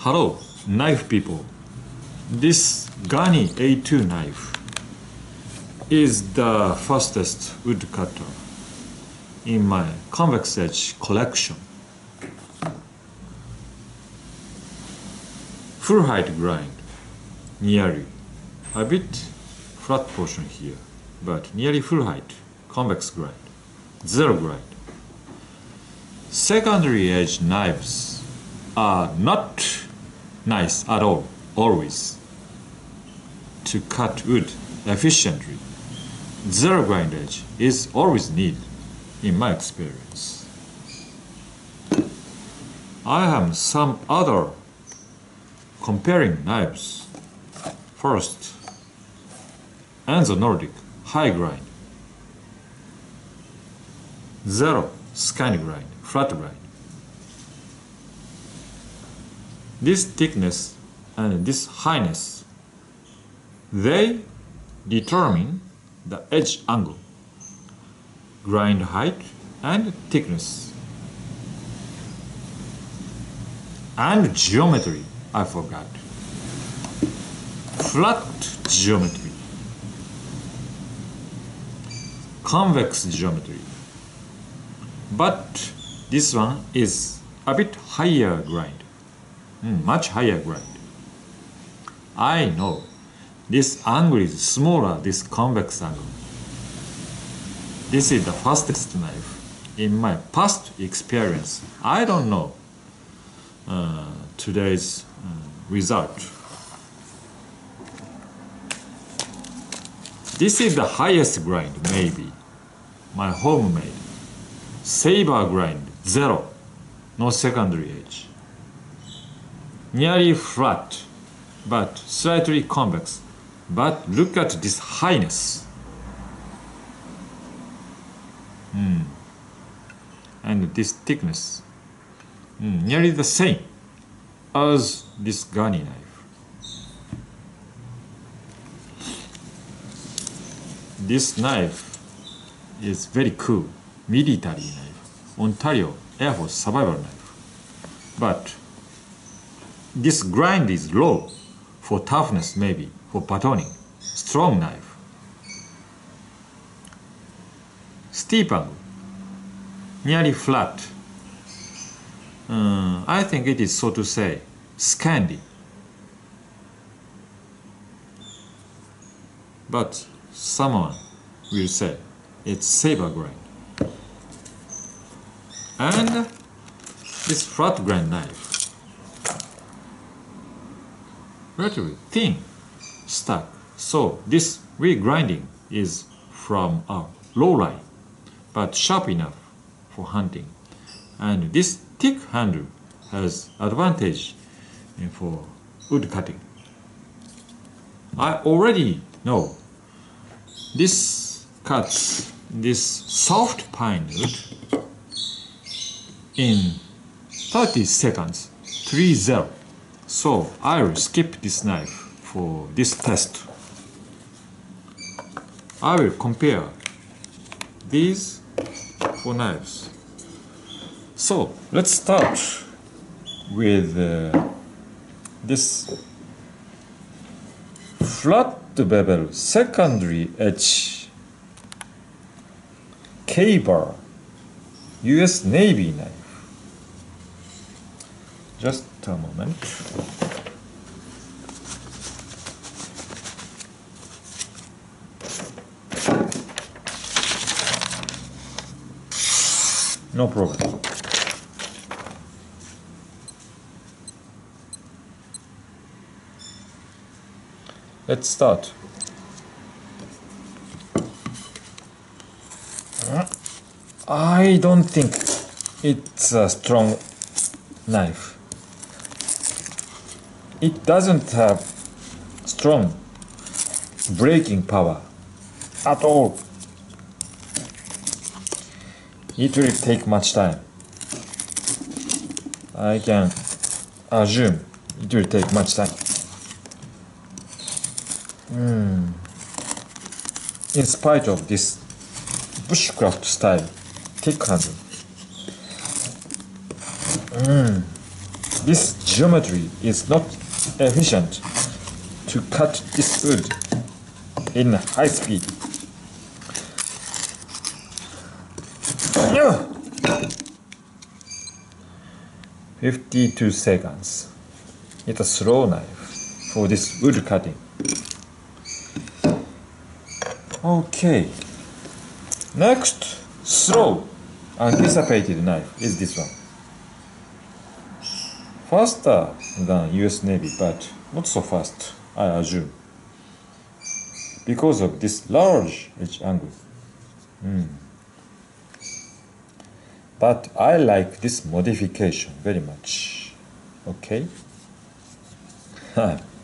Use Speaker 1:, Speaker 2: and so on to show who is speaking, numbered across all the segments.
Speaker 1: Hello, knife people. This Gani A2 knife is the fastest wood cutter in my convex edge collection. Full height grind, nearly. A bit flat portion here, but nearly full height, convex grind, zero grind. Secondary edge knives are not nice at all, always. To cut wood efficiently, zero grind edge is always needed, in my experience. I have some other comparing knives. First, Enzo Nordic high grind, zero scandy grind, flat grind. This thickness and this highness, they determine the edge angle, grind height and thickness. And geometry, I forgot. Flat geometry, convex geometry. But this one is a bit higher grind. Much higher grind. I know this angle is smaller, this convex angle. This is the fastest knife in my past experience. I don't know today's result. This is the highest grind, maybe. My homemade. Saber grind, zero. No secondary edge. Nearly flat, but slightly convex. But look at this highness. And this thickness. Nearly the same as this Gani knife. This knife is very cool. Military knife. Ontario Air Force survival knife. But this grind is low for toughness, maybe for batoning. Strong knife. Steep angle, nearly flat. I think it is, so to say, scandy. But someone will say it's saber grind. And this flat grind knife, relatively thin stack. So this regrinding is from a low line, but sharp enough for hunting. And this thick handle has advantage for wood cutting. I already know this cuts this soft pine wood in 30 seconds, 3-0. So I will skip this knife for this test. I will compare these four knives. So let's start with this flat bevel secondary edge K-bar US Navy knife. Just a moment. No problem. Let's start. I don't think it's a strong knife. It doesn't have strong breaking power at all. It will take much time. I can assume it will take much time. In spite of this bushcraft style thick handle. this geometry is not efficient to cut this wood in high speed. 52 seconds. It's a slow knife for this wood cutting. Okay. Next, slow, anticipated knife is this one. Faster than US Navy, but not so fast, I assume, because of this large edge angle. But I like this modification very much. Okay.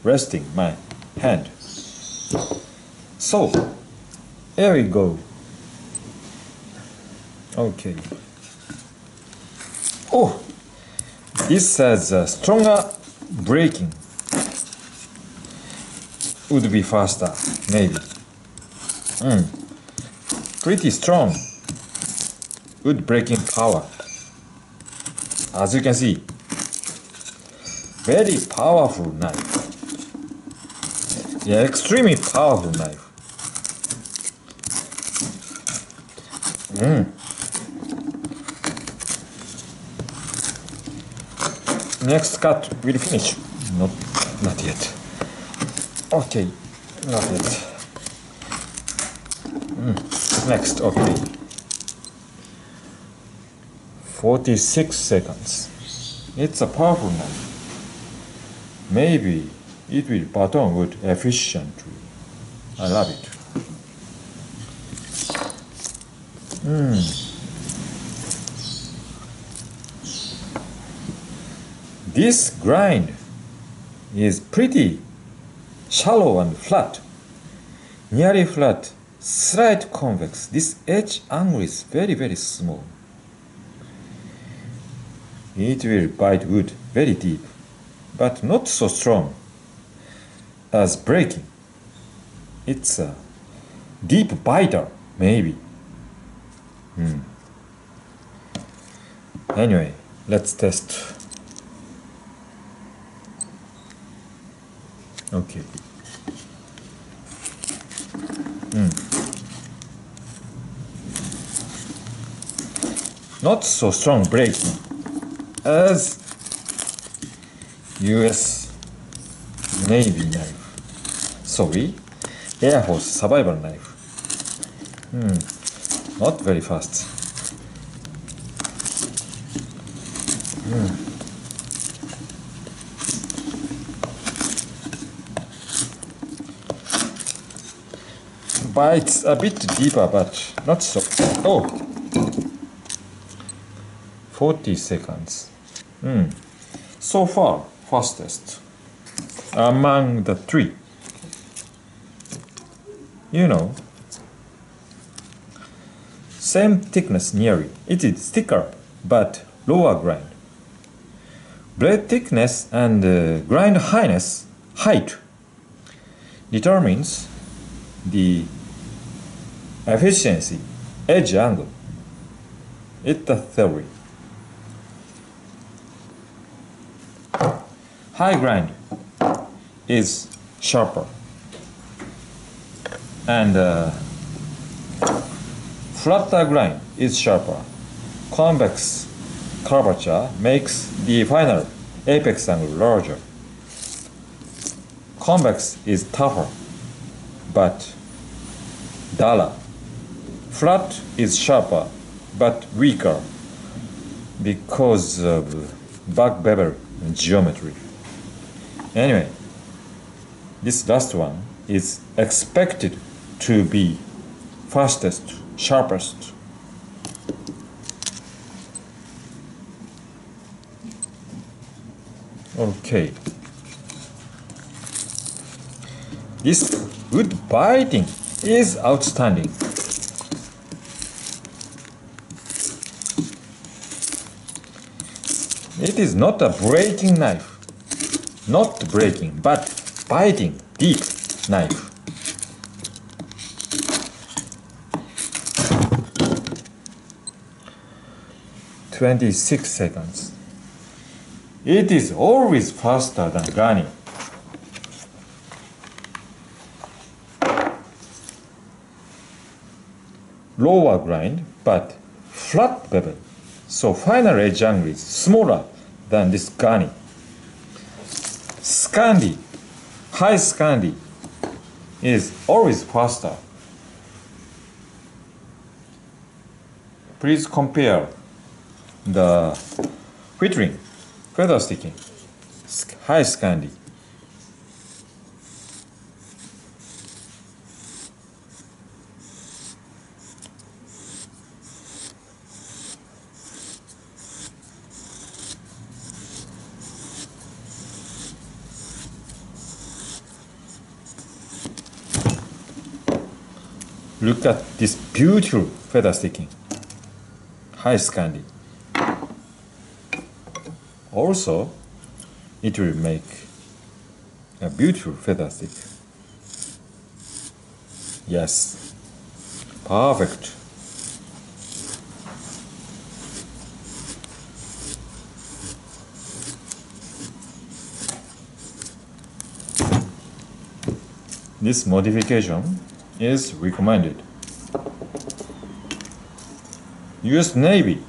Speaker 1: Resting my hand. So, here we go. Okay. Oh, this has a stronger braking. Would be faster, maybe. Pretty strong wood braking power. As you can see, very powerful knife. Yeah, extremely powerful knife. Next cut will finish. Not yet. Okay, not yet. Next, okay. 46 seconds. It's a powerful knife. Maybe it will baton wood efficiently. I love it. This grind is pretty shallow and flat. Nearly flat, slight convex. This edge angle is very, very small. It will bite wood very deep, but not so strong as breaking. It's a deep biter, maybe. Anyway, let's test. Okay. Not so strong braking as US Navy knife. Sorry, Air Force survival knife. Not very fast. Bites a bit deeper, but not so. Oh, 40 seconds. So far, fastest among the three. You know, same thickness nearly. It is thicker, but lower grind. Blade thickness and grind height determines the efficiency, edge angle. It's the theory. High grind is sharper, and flatter grind is sharper. Convex curvature makes the final apex angle larger. Convex is tougher, but duller. Flat is sharper, but weaker because of back bevel geometry. Anyway, this last one is expected to be fastest, sharpest. Okay. This wood biting is outstanding. It is not a breaking knife. Not breaking, but biting, deep knife. "26 seconds. It is always faster than grinding. Lower grind, but flat bevel. So final edge angle is smaller than this grinding. Scandy, high scandy is always faster. Please compare the filtering, feather sticking, high scandy. Look at this beautiful feather sticking, high scandy. Also, it will make a beautiful feather stick. Yes, perfect. This modification is recommended. US Navy.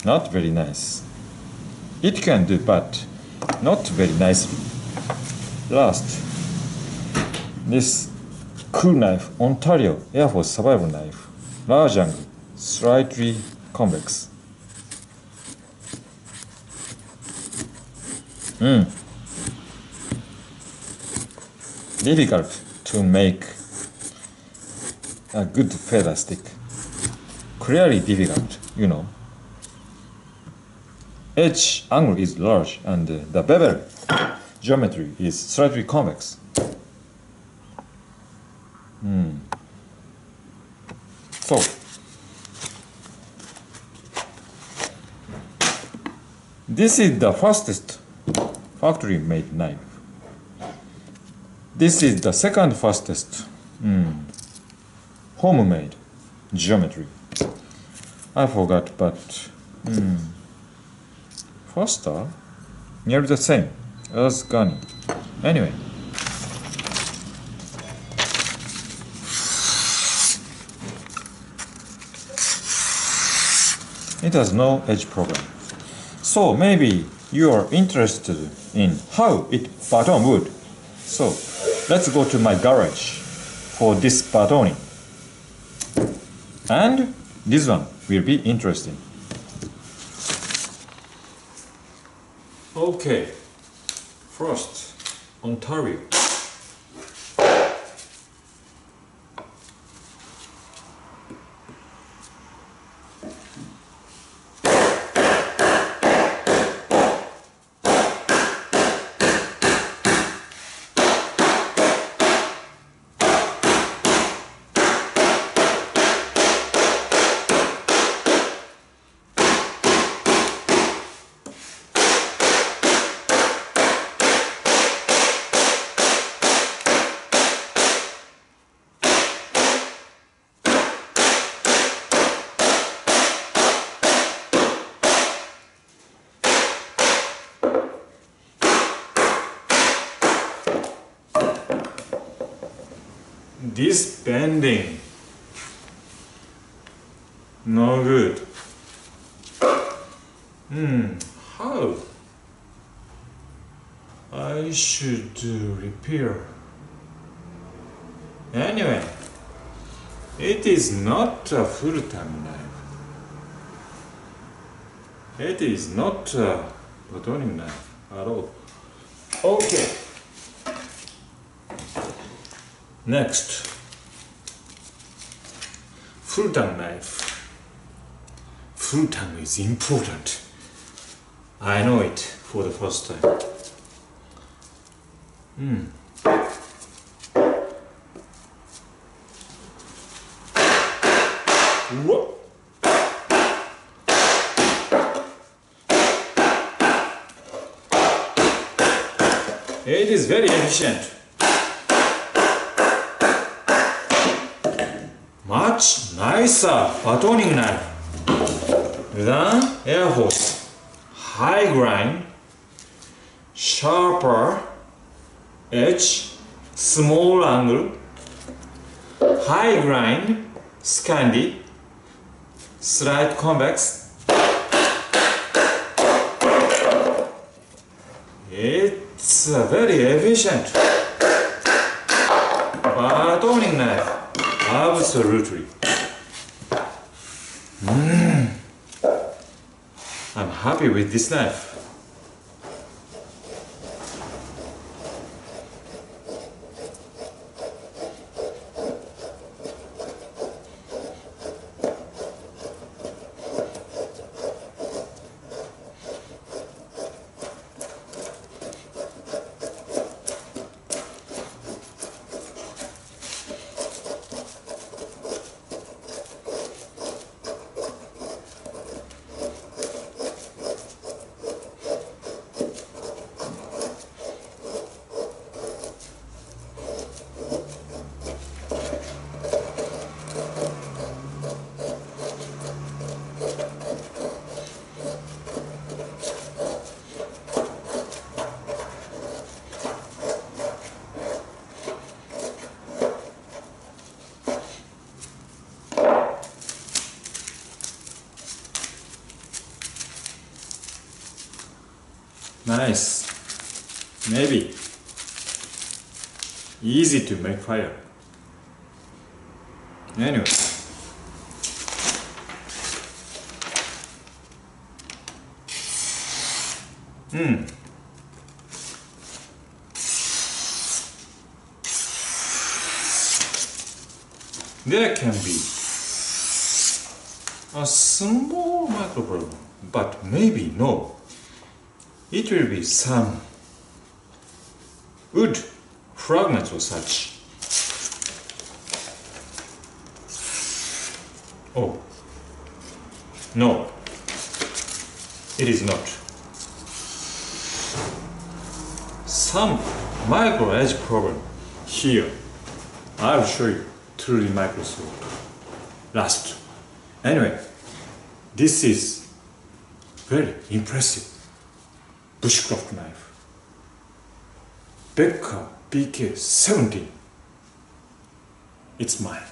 Speaker 1: Not very nice. It can do, but not very nicely. Last, this cool knife, Ontario Air Force survival knife, large angle, slightly convex. Difficult to make a good feather stick. Clearly difficult, you know. Edge angle is large and the bevel geometry is slightly convex. So, this is the fastest factory-made knife. This is the second fastest homemade geometry. I forgot, but faster, nearly the same as gunny. Anyway, it has no edge problem. So maybe you are interested in how it baton wood. So let's go to my garage for this batoning. And this one will be interesting. Okay, first, Ontario. This bending, no good. How? I should repair. Anyway, it is not a full-time knife. It is not a batoning knife at all. Okay. Next, full tang knife. Full tang is important. I know it for the first time. Whoa. It It is very efficient. Much nicer batoning knife than Air Force. High grind, sharper edge, small angle, high grind, scandy, slight convex. It's a very efficient batoning knife. Absolutely. I'm happy with this knife. Nice. Maybe easy to make fire. Anyway. There can be a small micro problem, but maybe no. It will be some wood fragments or such. Oh, no, it is not. Some micro edge problem here. I'll show you through the microscope last. Anyway, this is very impressive bushcraft knife. Becca BK-17. It's mine.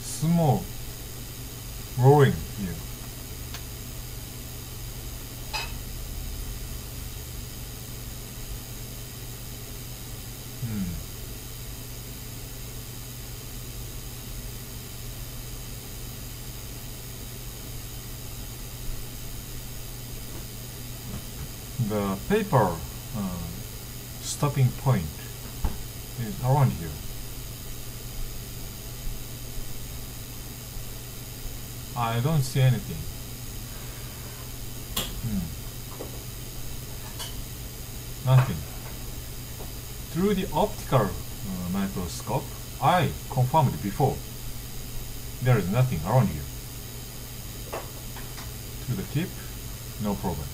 Speaker 1: Small rolling here. The paper stopping point is around here. I don't see anything. Nothing. Through the optical microscope, I confirmed before. There is nothing around here. To the tip, no problem.